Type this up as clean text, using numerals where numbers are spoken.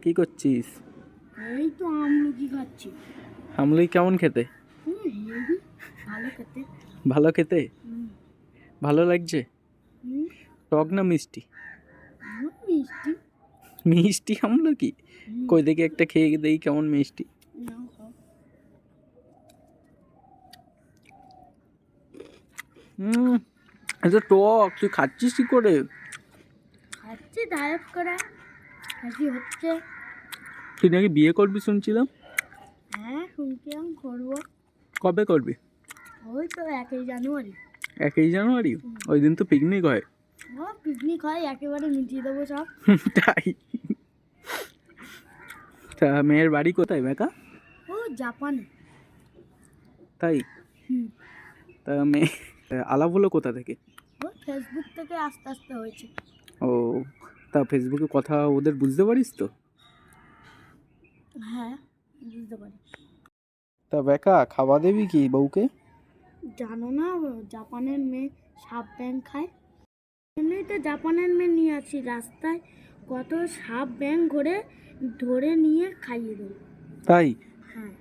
কি করছিস? এই তো আমলকি খাচ্ছি। আমলকি কেমন খেতে? হেভি ভালো খেতে। ভালো খেতে? হুম, ভালো লাগছে? হুম, টক না মিষ্টি? মিষ্টি। মিষ্টি আমলকি? কই দেখি একটা খেয়ে দেখি কেমন মিষ্টি। নাও খাও। এটা টক, তুই খাচ্ছিস কি করে? খাচ্ছি ডায়েট করে। হাসি হচ্ছে। তুই নাকি বিয়ে করবি শুনছিলাম। হ্যাঁ শুনছিলাম করবো। কবে করবি? ওই তো 1 জানুয়ারি। 1 জানুয়ারি? ওই দিন তো পিকনিক হয়। ও পিকনিক হয়, একেবারে মিটিয়ে দেবো সব। তাই? তা মেয়ের বাড়ি কোথায় বেকা? ও জাপানে। তাই? হুম, তা মেয়ে আলাপ হলো কোথা থেকে? ও ফেসবুক থেকে আস্তে আস্তে হয়েছে। ও, তা ফেসবুকে কথা ওদের বুঝতে পারিস তো? হ্যাঁ বুঝতে পারি। তা বেকা খাওয়া দেবি কি বউকে? জানো না জাপানের মেয়ে সাপ ব্যাং খায়। এমনি তো জাপানের মেয়ে নিয়ে আছি রাস্তায়, কত সাপ ব্যাং ধরে নিয়ে খাইয়ে দেবো। তাই? হ্যাঁ।